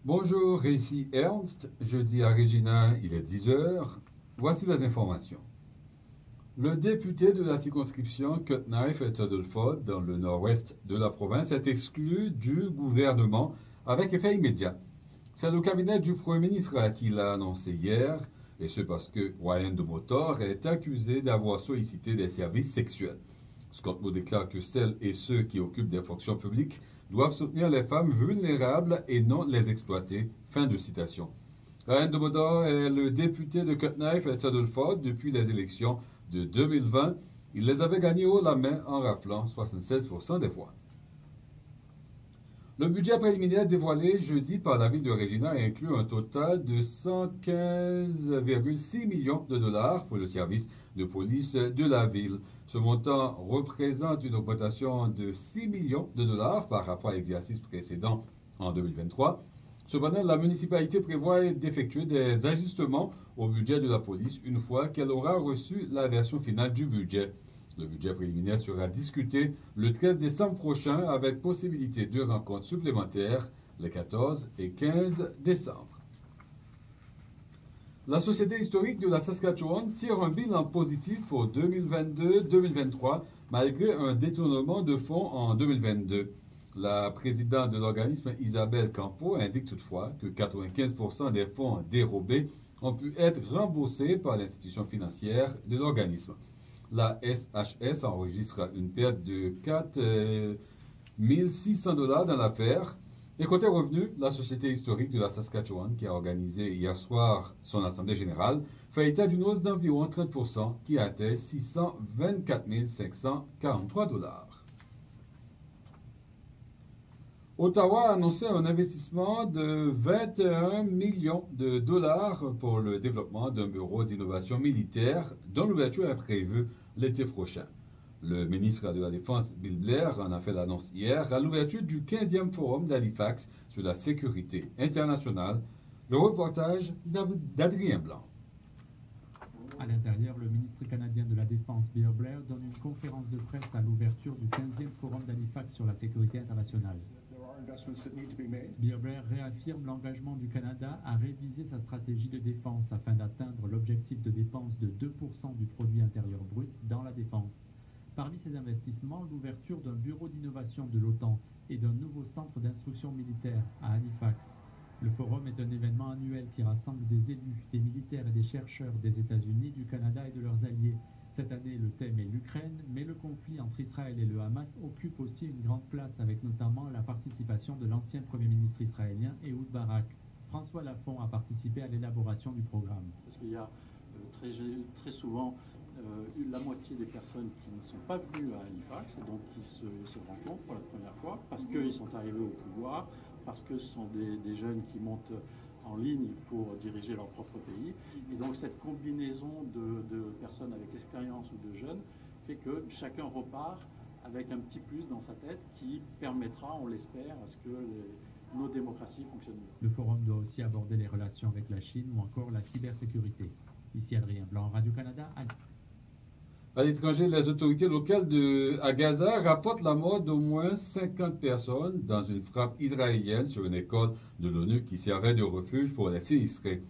Bonjour, ici Ernst. Je dis à Regina, il est 10 heures. Voici les informations. Le député de la circonscription Cutknife et Tuddleford, dans le nord-ouest de la province, est exclu du gouvernement avec effet immédiat. C'est le cabinet du Premier ministre qui l'a annoncé hier, et ce parce que Ryan de Motor est accusé d'avoir sollicité des services sexuels. Scott Moe déclare que celles et ceux qui occupent des fonctions publiques doivent soutenir les femmes vulnérables et non les exploiter. Fin de citation. Ryan de Motor est le député de Cutknife et Tuddleford depuis les élections de 2020. Il les avait gagnées haut la main en raflant 76% des voix. Le budget préliminaire dévoilé jeudi par la ville de Regina inclut un total de 115,6 millions de dollars pour le service de police de la ville. Ce montant représente une augmentation de 6 millions de dollars par rapport à l'exercice précédent en 2023. Cependant, la municipalité prévoit d'effectuer des ajustements au budget de la police une fois qu'elle aura reçu la version finale du budget. Le budget préliminaire sera discuté le 13 décembre prochain avec possibilité de rencontres supplémentaires les 14 et 15 décembre. La Société historique de la Saskatchewan tire un bilan positif pour 2022-2023 malgré un détournement de fonds en 2022. La présidente de l'organisme, Isabelle Campo, indique toutefois que 95% des fonds dérobés ont pu être remboursés par l'institution financière de l'organisme. La SHS enregistre une perte de 4 600 $ dans l'affaire. Et côté revenus, la Société historique de la Saskatchewan, qui a organisé hier soir son assemblée générale, fait état d'une hausse d'environ 30% qui atteint 624 543 $. Ottawa a annoncé un investissement de 21 millions de dollars pour le développement d'un bureau d'innovation militaire dont l'ouverture est prévue l'été prochain. Le ministre de la Défense, Bill Blair, en a fait l'annonce hier à l'ouverture du 15e forum d'Halifax sur la sécurité internationale. Le reportage d'Adrien Blanc. À l'intérieur, le ministre canadien de la Défense, Bill Blair, donne une conférence de presse à l'ouverture du 15e forum d'Halifax sur la sécurité internationale. Bill Blair réaffirme l'engagement du Canada à réviser sa stratégie de défense afin d'atteindre l'objectif de dépense de 2% du produit intérieur brut dans la défense. Parmi ces investissements, l'ouverture d'un bureau d'innovation de l'OTAN et d'un nouveau centre d'instruction militaire à Halifax. Le forum est un événement annuel qui rassemble des élus, des militaires et des chercheurs des États-Unis, du Canada et de leurs alliés. Cette année, le thème est l'Ukraine, mais le conflit entre Israël et le Hamas occupe aussi une grande place, avec notamment la participation de l'ancien Premier ministre israélien Ehud Barak. François Lafont a participé à l'élaboration du programme. Parce qu'il y a très souvent la moitié des personnes qui ne sont pas venues à Halifax et donc qui se rencontrent pour la première fois parce qu'ils sont arrivés au pouvoir, parce que ce sont des jeunes qui montent en ligne pour diriger leur propre pays. Et donc cette combinaison de personnes avec expérience ou de jeunes fait que chacun repart avec un petit plus dans sa tête qui permettra, on l'espère, à ce que nos démocraties fonctionnent mieux. Le forum doit aussi aborder les relations avec la Chine ou encore la cybersécurité. Ici Adrien Blanc, Radio-Canada. À l'étranger, les autorités locales à Gaza rapportent la mort d'au moins 50 personnes dans une frappe israélienne sur une école de l'ONU qui servait de refuge pour les sinistrés.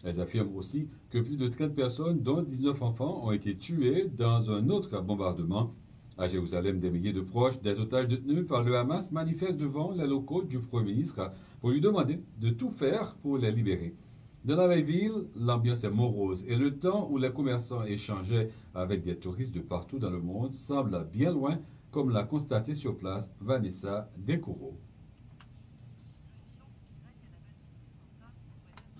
Elles affirment aussi que plus de 30 personnes, dont 19 enfants, ont été tuées dans un autre bombardement. À Jérusalem, des milliers de proches des otages détenus par le Hamas manifestent devant les locaux du Premier ministre pour lui demander de tout faire pour les libérer. Dans la vieille ville, l'ambiance est morose et le temps où les commerçants échangeaient avec des touristes de partout dans le monde semble bien loin, comme l'a constaté sur place Vanessa Descoureaux.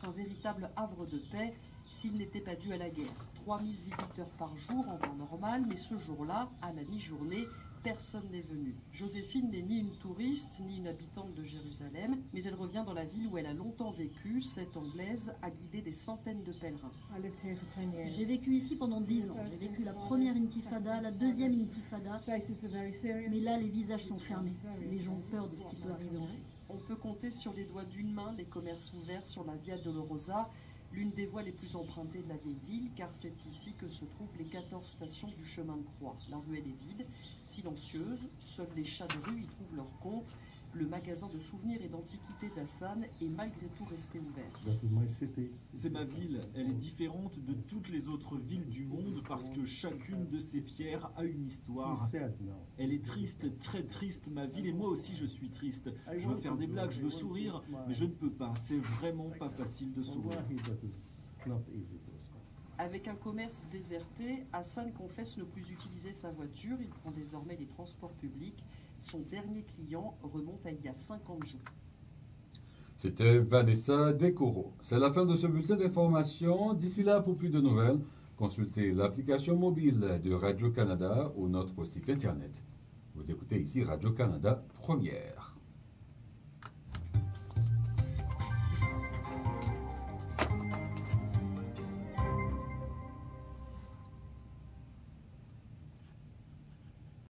Un véritable havre de paix s'il n'était pas dû à la guerre. 3000 visiteurs par jour en temps normal, mais ce jour-là, à la mi-journée, personne n'est venu. Joséphine n'est ni une touriste, ni une habitante de Jérusalem, mais elle revient dans la ville où elle a longtemps vécu. Cette Anglaise a guidé des centaines de pèlerins. J'ai vécu ici pendant 10 ans. J'ai vécu la première intifada, la deuxième intifada. Mais là, les visages sont fermés. Les gens ont peur de ce qui peut arriver ensuite. On peut compter sur les doigts d'une main les commerces ouverts sur la Via Dolorosa. L'une des voies les plus empruntées de la vieille ville, car c'est ici que se trouvent les 14 stations du chemin de croix. La ruelle est vide, silencieuse, seuls les chats de rue y trouvent leur compte. Le magasin de souvenirs et d'antiquités d'Hassan est malgré tout resté ouvert. C'est ma ville, elle est différente de toutes les autres villes du monde parce que chacune de ces pierres a une histoire. Elle est triste, très triste ma ville, et moi aussi je suis triste. Je veux faire des blagues, je veux sourire, mais je ne peux pas, c'est vraiment pas facile de sourire. Avec un commerce déserté, Hassan confesse ne plus utiliser sa voiture, il prend désormais les transports publics. Son dernier client remonte à il y a 50 jours. C'était Vanessa Decoro. C'est la fin de ce bulletin d'information. D'ici là, pour plus de nouvelles, consultez l'application mobile de Radio-Canada ou notre site internet. Vous écoutez ici Radio-Canada Première.